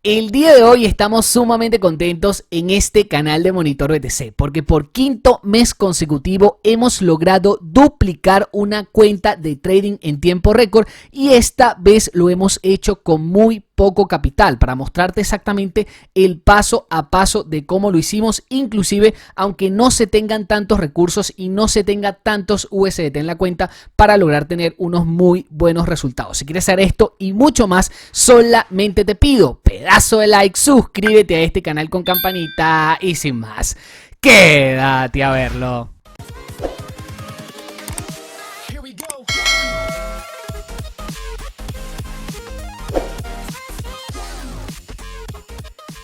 El día de hoy estamos sumamente contentos en este canal de Monitor BTC porque por quinto mes consecutivo hemos logrado duplicar una cuenta de trading en tiempo récord y esta vez lo hemos hecho con muy poco capital para mostrarte exactamente el paso a paso de cómo lo hicimos, inclusive aunque no se tengan tantos recursos y no se tenga tantos USDT en la cuenta para lograr tener unos muy buenos resultados. Si quieres hacer esto y mucho más, solamente te pido pedazo de like, suscríbete a este canal con campanita y sin más, quédate a verlo.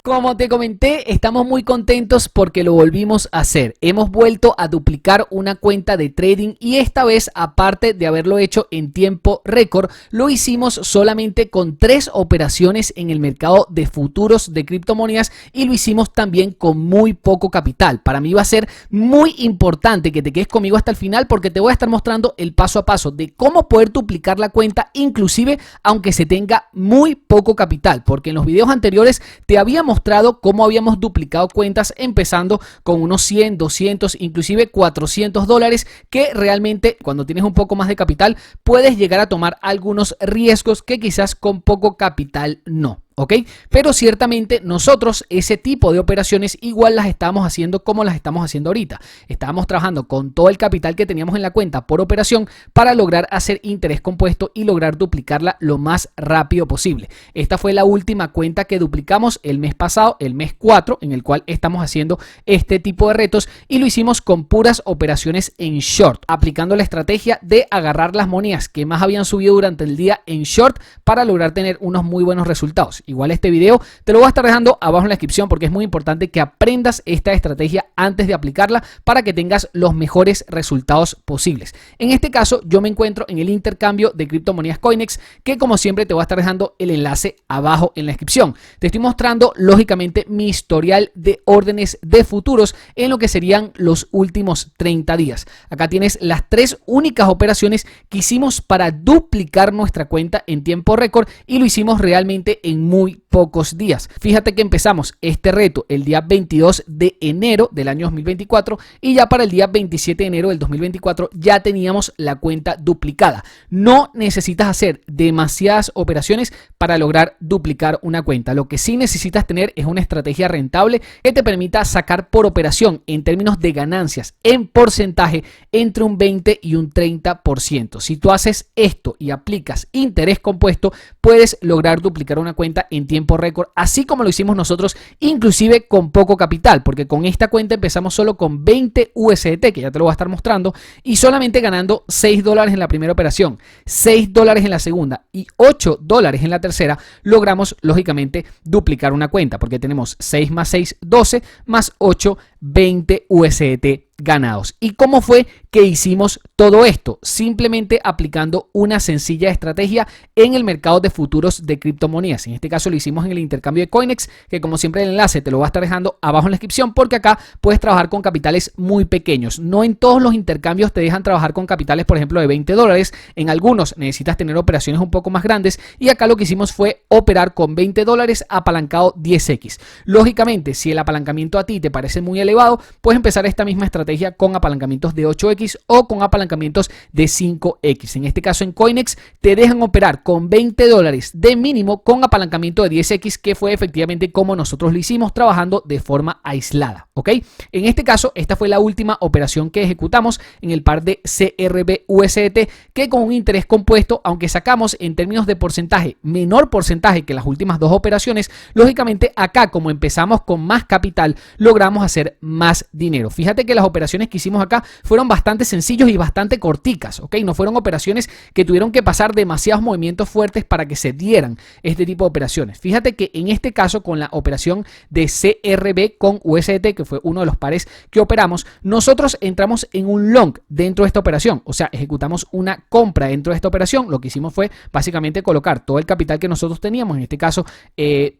Como te comenté, estamos muy contentos porque lo volvimos a hacer. Hemos vuelto a duplicar una cuenta de trading y esta vez, aparte de haberlo hecho en tiempo récord, lo hicimos solamente con 3 operaciones en el mercado de futuros de criptomonedas y lo hicimos también con muy poco capital. Para mí va a ser muy importante que te quedes conmigo hasta el final porque te voy a estar mostrando el paso a paso de cómo poder duplicar la cuenta, inclusive aunque se tenga muy poco capital, porque en los videos anteriores te había mostrado cómo habíamos duplicado cuentas empezando con unos 100, 200, inclusive $400 que realmente cuando tienes un poco más de capital puedes llegar a tomar algunos riesgos que quizás con poco capital no. ¿Ok? Pero ciertamente nosotros ese tipo de operaciones igual las estábamos haciendo como las estamos haciendo ahorita. Estábamos trabajando con todo el capital que teníamos en la cuenta por operación para lograr hacer interés compuesto y lograr duplicarla lo más rápido posible. Esta fue la última cuenta que duplicamos el mes pasado, el mes 4, en el cual estamos haciendo este tipo de retos y lo hicimos con puras operaciones en short, aplicando la estrategia de agarrar las monedas que más habían subido durante el día en short para lograr tener unos muy buenos resultados. Igual este video te lo voy a estar dejando abajo en la descripción porque es muy importante que aprendas esta estrategia antes de aplicarla para que tengas los mejores resultados posibles. En este caso yo me encuentro en el intercambio de criptomonedas Coinex que como siempre te voy a estar dejando el enlace abajo en la descripción. Te estoy mostrando lógicamente mi historial de órdenes de futuros en lo que serían los últimos 30 días. Acá tienes las 3 únicas operaciones que hicimos para duplicar nuestra cuenta en tiempo récord y lo hicimos realmente en muy pocos días. Fíjate que empezamos este reto el día 22 de enero del año 2024 y ya para el día 27 de enero del 2024 ya teníamos la cuenta duplicada. No necesitas hacer demasiadas operaciones para lograr duplicar una cuenta. Lo que sí necesitas tener es una estrategia rentable que te permita sacar por operación en términos de ganancias en porcentaje entre un 20 y un 30%. Si tú haces esto y aplicas interés compuesto, puedes lograr duplicar una cuenta en tiempo récord, así como lo hicimos nosotros, inclusive con poco capital, porque con esta cuenta empezamos solo con 20 USDT, que ya te lo voy a estar mostrando, y solamente ganando $6 en la primera operación, $6 en la segunda y $8 en la tercera, logramos lógicamente duplicar una cuenta, porque tenemos 6 más 6, 12, más 8, 20 USDT ganados. ¿Y cómo fue que hicimos todo esto? Simplemente aplicando una sencilla estrategia en el mercado de futuros de criptomonedas. En este caso lo hicimos en el intercambio de Coinex, que como siempre el enlace te lo voy a estar dejando abajo en la descripción porque acá puedes trabajar con capitales muy pequeños. No en todos los intercambios te dejan trabajar con capitales, por ejemplo, de $20. En algunos necesitas tener operaciones un poco más grandes y acá lo que hicimos fue operar con $20 apalancado 10x. Lógicamente, si el apalancamiento a ti te parece muy elevado, puedes empezar esta misma estrategia con apalancamientos de 8x o con apalancamientos de 5x. En este caso en Coinex te dejan operar con $20 de mínimo con apalancamiento de 10x, que fue efectivamente como nosotros lo hicimos trabajando de forma aislada. ¿Ok? En este caso esta fue la última operación que ejecutamos en el par de CRB-USDT, que con un interés compuesto, aunque sacamos en términos de porcentaje menor porcentaje que las últimas 2 operaciones, lógicamente acá como empezamos con más capital logramos hacer más dinero. Fíjate que las operaciones que hicimos acá fueron bastante sencillos y bastante corticas, ¿ok? No fueron operaciones que tuvieron que pasar demasiados movimientos fuertes para que se dieran este tipo de operaciones. Fíjate que en este caso con la operación de CRB con USDT, que fue uno de los pares que operamos, nosotros entramos en un long dentro de esta operación, o sea, ejecutamos una compra dentro de esta operación. Lo que hicimos fue básicamente colocar todo el capital que nosotros teníamos, en este caso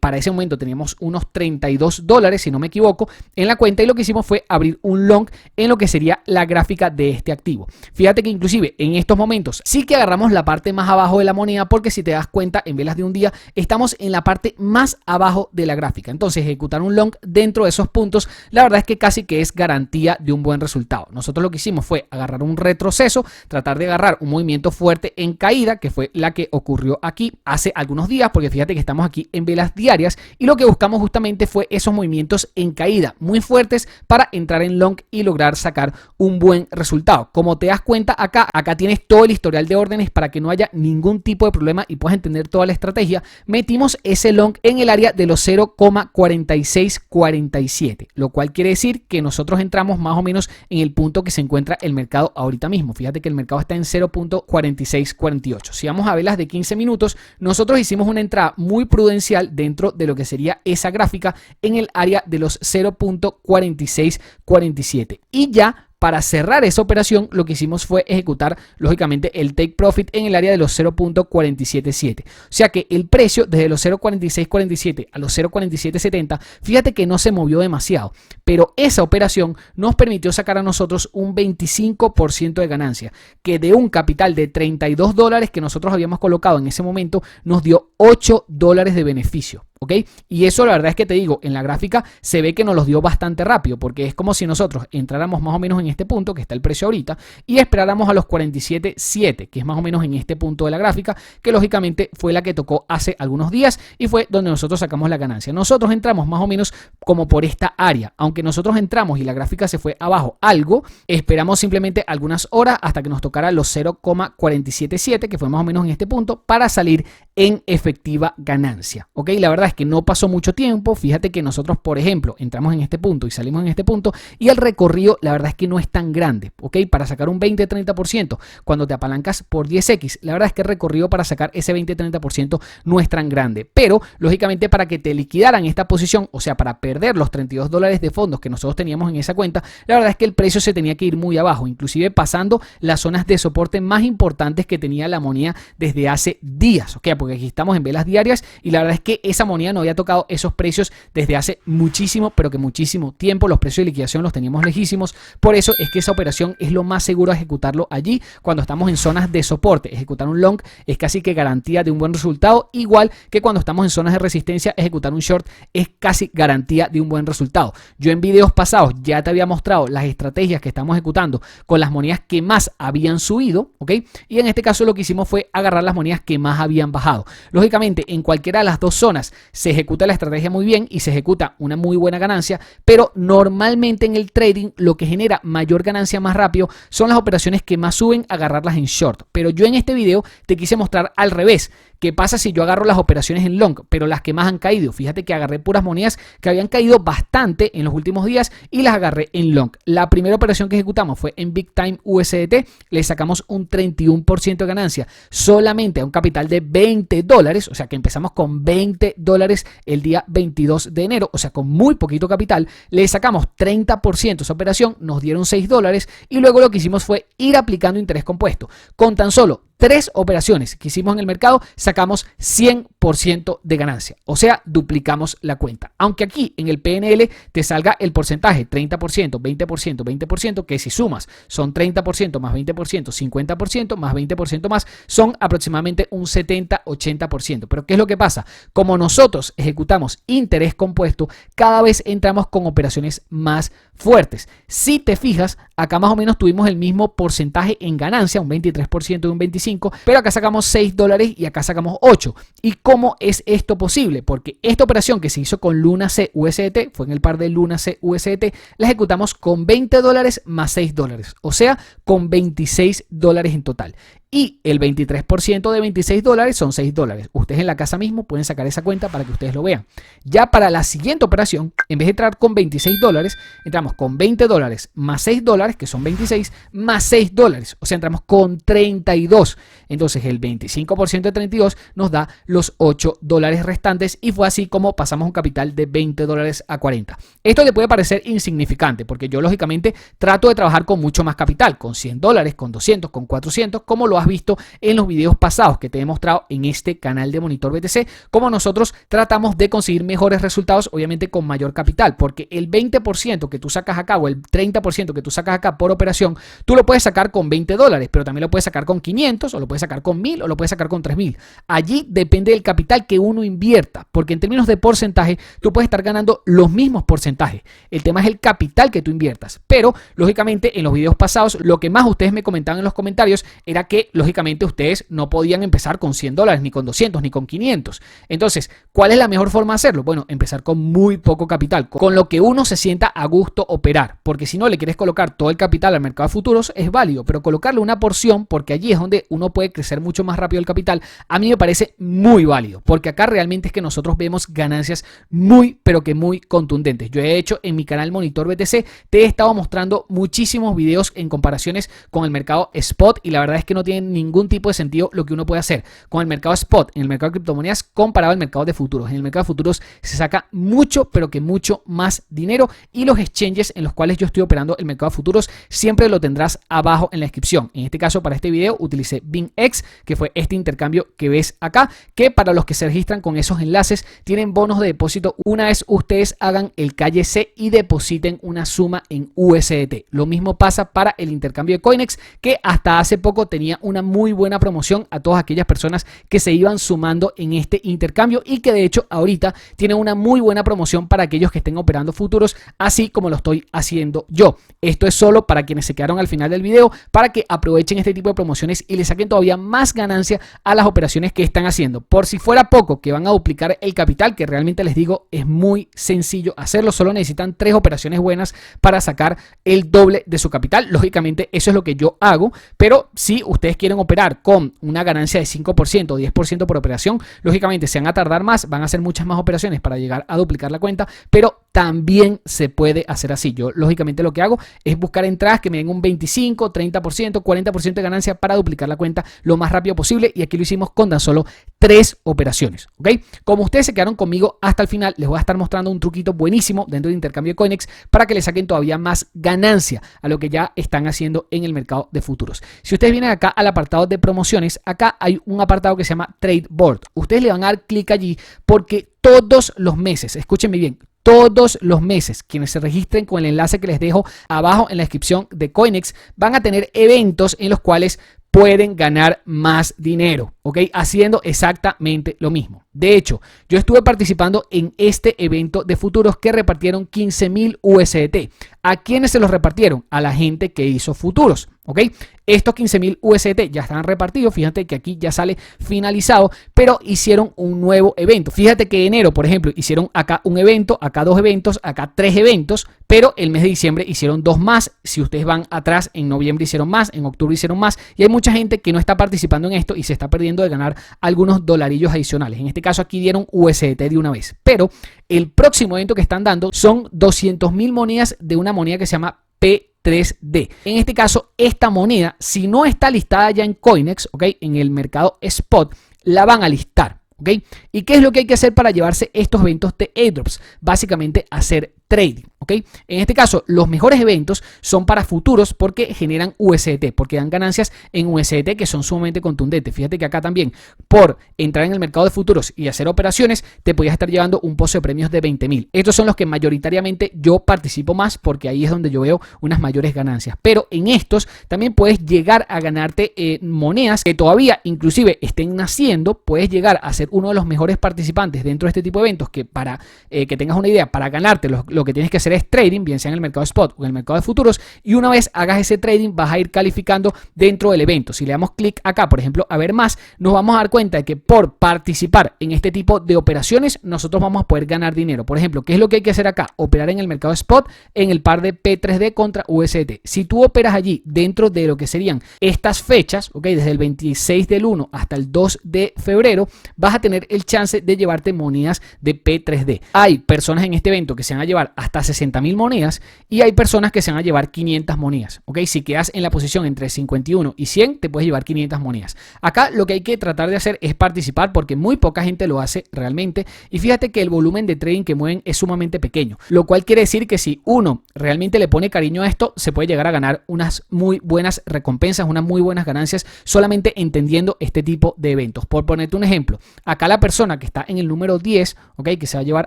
para ese momento teníamos unos $32, si no me equivoco, en la cuenta y lo lo que hicimos fue abrir un long en lo que sería la gráfica de este activo. Fíjate que inclusive en estos momentos sí que agarramos la parte más abajo de la moneda, porque si te das cuenta en velas de un día estamos en la parte más abajo de la gráfica. Entonces ejecutar un long dentro de esos puntos, la verdad es que casi que es garantía de un buen resultado. Nosotros lo que hicimos fue agarrar un retroceso, tratar de agarrar un movimiento fuerte en caída, que fue la que ocurrió aquí hace algunos días, porque fíjate que estamos aquí en velas diarias y lo que buscamos justamente fue esos movimientos en caída muy fuertes para entrar en long y lograr sacar un buen resultado. Como te das cuenta acá tienes todo el historial de órdenes para que no haya ningún tipo de problema y puedas entender toda la estrategia. Metimos ese long en el área de los 0,4647, lo cual quiere decir que nosotros entramos más o menos en el punto que se encuentra el mercado ahorita mismo. Fíjate que el mercado está en 0,4648. Si vamos a velas de 15 minutos, nosotros hicimos una entrada muy prudencial dentro de lo que sería esa gráfica en el área de los 0,4647 y ya para cerrar esa operación lo que hicimos fue ejecutar lógicamente el take profit en el área de los 0,477. O sea que el precio desde los 0,4647 a los 0,4770, fíjate que no se movió demasiado, pero esa operación nos permitió sacar a nosotros un 25% de ganancia, que de un capital de $32 que nosotros habíamos colocado en ese momento nos dio $8 de beneficio. ¿Ok? Y eso la verdad es que te digo, en la gráfica se ve que nos los dio bastante rápido, porque es como si nosotros entráramos más o menos en este punto, que está el precio ahorita, y esperáramos a los 47.7, que es más o menos en este punto de la gráfica, que lógicamente fue la que tocó hace algunos días y fue donde nosotros sacamos la ganancia. Nosotros entramos más o menos como por esta área, aunque nosotros entramos y la gráfica se fue abajo algo, esperamos simplemente algunas horas hasta que nos tocara los 0,477, que fue más o menos en este punto, para salir en efectiva ganancia. ¿Ok? La verdad es que no pasó mucho tiempo. Fíjate que nosotros, por ejemplo, entramos en este punto y salimos en este punto y el recorrido, la verdad es que no es tan grande. ¿Ok? Para sacar un 20-30%, cuando te apalancas por 10x, la verdad es que el recorrido para sacar ese 20-30% no es tan grande. Pero, lógicamente, para que te liquidaran esta posición, o sea, para perder los $32 de fondos que nosotros teníamos en esa cuenta, la verdad es que el precio se tenía que ir muy abajo, inclusive pasando las zonas de soporte más importantes que tenía la moneda desde hace días. ¿Ok? Porque aquí estamos en velas diarias y la verdad es que esa moneda no había tocado esos precios desde hace muchísimo, pero que muchísimo tiempo. Los precios de liquidación los teníamos lejísimos. Por eso es que esa operación es lo más seguro ejecutarlo allí cuando estamos en zonas de soporte. Ejecutar un long es casi que garantía de un buen resultado, igual que cuando estamos en zonas de resistencia, ejecutar un short es casi garantía de un buen resultado. Yo en videos pasados ya te había mostrado las estrategias que estamos ejecutando con las monedas que más habían subido, ¿ok? Y en este caso lo que hicimos fue agarrar las monedas que más habían bajado. Lógicamente, en cualquiera de las dos zonas se ejecuta la estrategia muy bien y se ejecuta una muy buena ganancia, pero normalmente en el trading lo que genera mayor ganancia más rápido son las operaciones que más suben, agarrarlas en short. Pero yo en este video te quise mostrar al revés. ¿Qué pasa si yo agarro las operaciones en long, pero las que más han caído? Fíjate que agarré puras monedas que habían caído bastante en los últimos días y las agarré en long. La primera operación que ejecutamos fue en Big Time USDT, le sacamos un 31% de ganancia solamente a un capital de $20, o sea que empezamos con $20 el día 22 de enero, o sea con muy poquito capital, le sacamos 30% esa operación, nos dieron $6 y luego lo que hicimos fue ir aplicando interés compuesto. Con tan solo 3 operaciones que hicimos en el mercado, sacamos 100% de ganancia, o sea, duplicamos la cuenta. Aunque aquí en el PNL te salga el porcentaje 30%, 20%, 20%, que si sumas son 30% más 20%, 50% más 20% más, son aproximadamente un 70-80%. Pero ¿qué es lo que pasa? Como nosotros ejecutamos interés compuesto, cada vez entramos con operaciones más fuertes. Si te fijas, acá más o menos tuvimos el mismo porcentaje en ganancia, un 23% y un 25%, pero acá sacamos $6 y acá sacamos 8. ¿Y cómo es esto posible? Porque esta operación que se hizo con Luna C USDT, fue en el par de Luna C USDT, la ejecutamos con $20 más $6, o sea, con $26 en total. Y el 23% de $26 son $6. Ustedes en la casa mismo pueden sacar esa cuenta para que ustedes lo vean. Ya para la siguiente operación, en vez de entrar con $26, entramos con $20 más $6, que son 26, más $6. O sea, entramos con 32. Entonces, el 25% de 32 nos da los $8 restantes y fue así como pasamos un capital de $20 a 40. Esto le puede parecer insignificante porque yo, lógicamente, trato de trabajar con mucho más capital, con $100, con 200, con 400, como lo hace has visto en los videos pasados que te he mostrado en este canal de Monitor BTC, como nosotros tratamos de conseguir mejores resultados, obviamente con mayor capital, porque el 20% que tú sacas acá o el 30% que tú sacas acá por operación, tú lo puedes sacar con $20, pero también lo puedes sacar con 500 o lo puedes sacar con 1000 o lo puedes sacar con 3000. Allí depende del capital que uno invierta, porque en términos de porcentaje tú puedes estar ganando los mismos porcentajes. El tema es el capital que tú inviertas, pero lógicamente en los videos pasados lo que más ustedes me comentaban en los comentarios era que lógicamente ustedes no podían empezar con $100, ni con 200, ni con 500. Entonces, ¿cuál es la mejor forma de hacerlo? Bueno, empezar con muy poco capital, con lo que uno se sienta a gusto operar, porque si no le quieres colocar todo el capital al mercado de futuros es válido, pero colocarle una porción, porque allí es donde uno puede crecer mucho más rápido el capital, a mí me parece muy válido, porque acá realmente es que nosotros vemos ganancias muy, pero que muy contundentes. Yo he hecho en mi canal Monitor BTC, te he estado mostrando muchísimos videos en comparaciones con el mercado spot y la verdad es que no tiene ningún tipo de sentido lo que uno puede hacer con el mercado spot en el mercado de criptomonedas comparado al mercado de futuros. En el mercado de futuros se saca mucho, pero que mucho más dinero, y los exchanges en los cuales yo estoy operando el mercado de futuros siempre lo tendrás abajo en la descripción. En este caso, para este video utilicé BingX, que fue este intercambio que ves acá, que para los que se registran con esos enlaces tienen bonos de depósito una vez ustedes hagan el KYC y depositen una suma en USDT. Lo mismo pasa para el intercambio de Coinex, que hasta hace poco tenía una muy buena promoción a todas aquellas personas que se iban sumando en este intercambio, y que de hecho ahorita tiene una muy buena promoción para aquellos que estén operando futuros, así como lo estoy haciendo yo. Esto es solo para quienes se quedaron al final del video, para que aprovechen este tipo de promociones y le saquen todavía más ganancia a las operaciones que están haciendo. Por si fuera poco, que van a duplicar el capital, que realmente les digo es muy sencillo hacerlo, solo necesitan 3 operaciones buenas para sacar el doble de su capital. Lógicamente eso es lo que yo hago, pero si ustedes quieren operar con una ganancia de 5% o 10% por operación, lógicamente se van a tardar más, van a hacer muchas más operaciones para llegar a duplicar la cuenta, pero también se puede hacer así. Yo lógicamente lo que hago es buscar entradas que me den un 25, 30%, 40% de ganancia para duplicar la cuenta lo más rápido posible, y aquí lo hicimos con tan solo 3 operaciones, ¿ok? Como ustedes se quedaron conmigo hasta el final, les voy a estar mostrando un truquito buenísimo dentro del intercambio de Coinex para que le saquen todavía más ganancia a lo que ya están haciendo en el mercado de futuros. Si ustedes vienen acá al apartado de promociones, acá hay un apartado que se llama Trade Board. Ustedes le van a dar clic allí porque todos los meses, escúchenme bien, todos los meses, quienes se registren con el enlace que les dejo abajo en la descripción de Coinex van a tener eventos en los cuales pueden ganar más dinero, ¿ok? Haciendo exactamente lo mismo. De hecho, yo estuve participando en este evento de futuros que repartieron 15.000 USDT. ¿A quiénes se los repartieron? A la gente que hizo futuros, ¿ok? Estos 15.000 USDT ya están repartidos. Fíjate que aquí ya sale finalizado, pero hicieron un nuevo evento. Fíjate que en enero, por ejemplo, hicieron acá un evento, acá 2 eventos, acá 3 eventos, pero el mes de diciembre hicieron 2 más. Si ustedes van atrás, en noviembre hicieron más, en octubre hicieron más, y hay mucha gente que no está participando en esto y se está perdiendo de ganar algunos dolarillos adicionales. En este caso aquí dieron USDT de una vez, pero el próximo evento que están dando son 200.000 monedas de una moneda que se llama P3D. En este caso, esta moneda, si no está listada ya en Coinex, ¿ok? En el mercado spot, la van a listar, ¿ok? ¿Y qué es lo que hay que hacer para llevarse estos eventos de airdrops? Básicamente hacer trading, ¿ok? En este caso, los mejores eventos son para futuros porque generan USDT, porque dan ganancias en USDT que son sumamente contundentes. Fíjate que acá también, por entrar en el mercado de futuros y hacer operaciones, te podías estar llevando un pozo de premios de 20.000. Estos son los que mayoritariamente yo participo más porque ahí es donde yo veo unas mayores ganancias. Pero en estos también puedes llegar a ganarte monedas que todavía inclusive estén naciendo. Puedes llegar a ser uno de los mejores participantes dentro de este tipo de eventos que para que tengas una idea, para ganarte lo que tienes que hacer es trading, bien sea en el mercado spot o en el mercado de futuros, y una vez hagas ese trading vas a ir calificando dentro del evento. Si le damos clic acá, por ejemplo, a ver más, nos vamos a dar cuenta de que por participar en este tipo de operaciones nosotros vamos a poder ganar dinero. Por ejemplo, ¿qué es lo que hay que hacer acá? Operar en el mercado spot en el par de P3D contra USDT. Si tú operas allí dentro de lo que serían estas fechas, ¿ok? Desde el 26 del 1 hasta el 2 de febrero, vas a tener el chance de llevarte monedas de P3D. Hay personas en este evento que se van a llevar hasta 60.000 monedas y hay personas que se van a llevar 500 monedas, ¿ok? Si quedas en la posición entre 51 y 100, te puedes llevar 500 monedas. Acá lo que hay que tratar de hacer es participar porque muy poca gente lo hace realmente, y fíjate que el volumen de trading que mueven es sumamente pequeño, lo cual quiere decir que si uno realmente le pone cariño a esto, se puede llegar a ganar unas muy buenas recompensas, unas muy buenas ganancias solamente entendiendo este tipo de eventos. Por ponerte un ejemplo, acá la persona que está en el número 10, ¿ok? Que se va a llevar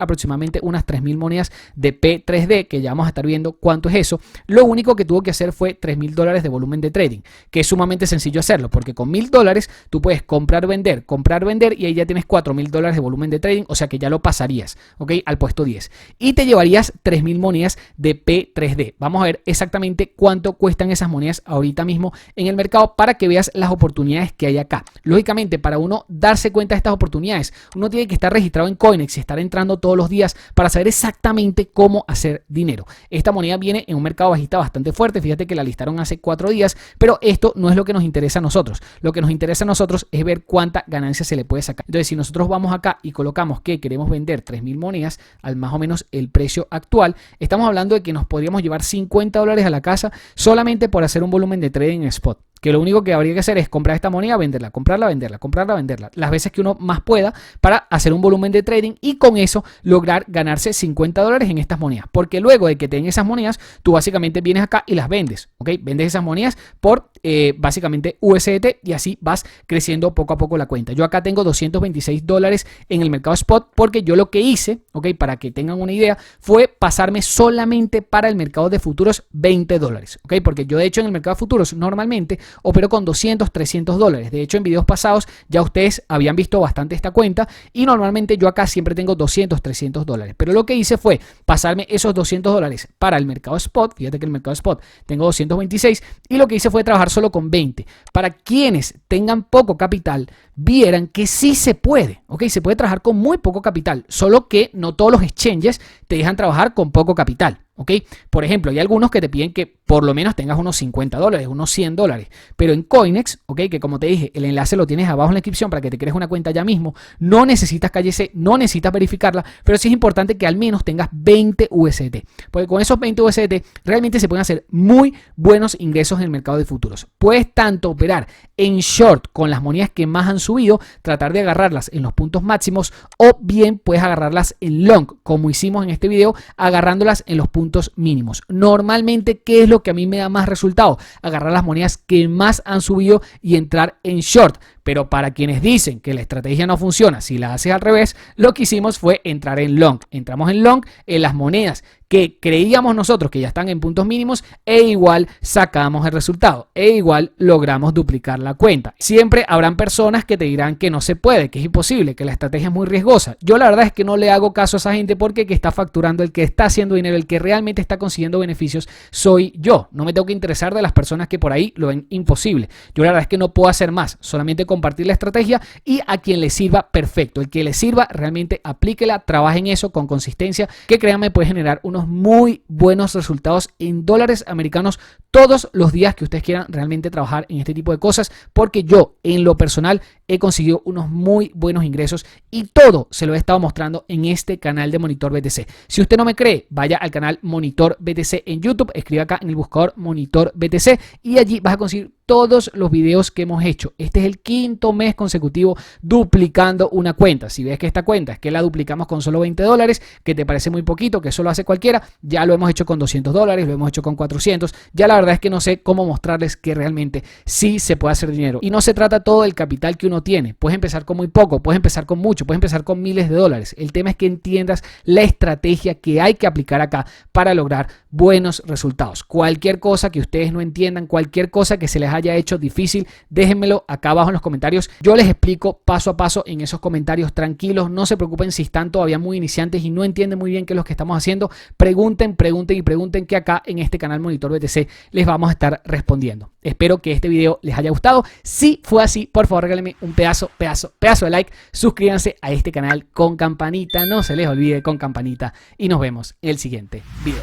aproximadamente unas 3.000 monedas de P3D, que ya vamos a estar viendo cuánto es eso. Lo único que tuvo que hacer fue $3.000 de volumen de trading, que es sumamente sencillo hacerlo, porque con $1.000 tú puedes comprar, vender, y ahí ya tienes $4.000 de volumen de trading, o sea que ya lo pasarías, ¿ok? Al puesto 10. Y te llevarías 3.000 monedas de P3D. Vamos a ver exactamente cuánto cuestan esas monedas ahorita mismo en el mercado para que veas las oportunidades que hay acá. Lógicamente, para uno darse cuenta de estas oportunidades, uno tiene que estar registrado en Coinex y estar entrando todos los días para saber exactamente cómo hacer dinero. Esta moneda viene en un mercado bajista bastante fuerte. Fíjate que la listaron hace 4 días, pero esto no es lo que nos interesa a nosotros. Lo que nos interesa a nosotros es ver cuánta ganancia se le puede sacar. Entonces, si nosotros vamos acá y colocamos que queremos vender 3.000 monedas al más o menos el precio actual, estamos hablando de que nos podríamos llevar $50 a la casa solamente por hacer un volumen de trading en spot. Que lo único que habría que hacer es comprar esta moneda, venderla, comprarla, venderla, comprarla, venderla, las veces que uno más pueda para hacer un volumen de trading y con eso lograr ganarse $50 en estas monedas. Porque luego de que tengas esas monedas, tú básicamente vienes acá y las vendes, ¿ok? Vendes esas monedas por básicamente USDT y así vas creciendo poco a poco la cuenta. Yo acá tengo $226 en el mercado spot porque yo lo que hice, ¿ok? Para que tengan una idea, fue pasarme solamente para el mercado de futuros $20, ¿ok? Porque yo de hecho en el mercado de futuros normalmente opero con $200, $300. De hecho, en videos pasados ya ustedes habían visto bastante esta cuenta y normalmente yo acá siempre tengo $200, $300. Pero lo que hice fue pasarme esos $200 para el mercado spot. Fíjate que el mercado spot tengo 226 y lo que hice fue trabajar solo con 20. Para quienes tengan poco capital, vieran que sí se puede, ¿ok? Se puede trabajar con muy poco capital, solo que no todos los exchanges te dejan trabajar con poco capital. ¿Ok? Por ejemplo, hay algunos que te piden que por lo menos tengas unos $50, unos $100, pero en Coinex, ¿ok? Que como te dije, el enlace lo tienes abajo en la descripción para que te crees una cuenta ya mismo, no necesitas KYC, no necesitas verificarla, pero sí es importante que al menos tengas 20 USDT, porque con esos 20 USDT realmente se pueden hacer muy buenos ingresos en el mercado de futuros. Puedes tanto operar en short con las monedas que más han subido, tratar de agarrarlas en los puntos máximos, o bien puedes agarrarlas en long, como hicimos en este video, agarrándolas en los puntos mínimos. Normalmente, ¿qué es lo que a mí me da más resultado? Agarrar las monedas que más han subido y entrar en short. Pero para quienes dicen que la estrategia no funciona si la haces al revés, lo que hicimos fue entrar en long. Entramos en long en las monedas que creíamos nosotros que ya están en puntos mínimos e igual sacamos el resultado e igual logramos duplicar la cuenta. Siempre habrán personas que te dirán que no se puede, que es imposible, que la estrategia es muy riesgosa. Yo la verdad es que no le hago caso a esa gente porque el que está facturando, el que está haciendo dinero, el que realmente está consiguiendo beneficios soy yo. No me tengo que interesar de las personas que por ahí lo ven imposible. Yo la verdad es que no puedo hacer más, solamente compartir la estrategia y a quien le sirva, perfecto. El que le sirva, realmente aplíquela, trabaje en eso con consistencia, que créanme puede generar unos muy buenos resultados en dólares americanos todos los días que ustedes quieran realmente trabajar en este tipo de cosas, porque yo en lo personal he conseguido unos muy buenos ingresos y todo se lo he estado mostrando en este canal de Monitor BTC. Si usted no me cree, vaya al canal Monitor BTC en YouTube, escriba acá en el buscador Monitor BTC y allí vas a conseguir todos los videos que hemos hecho. Este es el 5º mes consecutivo duplicando una cuenta. Si ves que esta cuenta es que la duplicamos con solo $20, que te parece muy poquito, que eso lo hace cualquiera, ya lo hemos hecho con $200, lo hemos hecho con 400. Ya la verdad es que no sé cómo mostrarles que realmente sí se puede hacer dinero. Y no se trata todo del capital que uno tiene. Puedes empezar con muy poco, puedes empezar con mucho, puedes empezar con miles de dólares. El tema es que entiendas la estrategia que hay que aplicar acá para lograr buenos resultados. Cualquier cosa que ustedes no entiendan, cualquier cosa que se les haya hecho difícil, déjenmelo acá abajo en los comentarios. Yo les explico paso a paso en esos comentarios, tranquilos, no se preocupen si están todavía muy iniciantes y no entienden muy bien qué es lo que estamos haciendo. Pregunten que acá en este canal Monitor BTC les vamos a estar respondiendo. Espero que este video les haya gustado. Si fue así, por favor regálenme un pedazo de like, suscríbanse a este canal con campanita, no se les olvide con campanita y nos vemos en el siguiente video.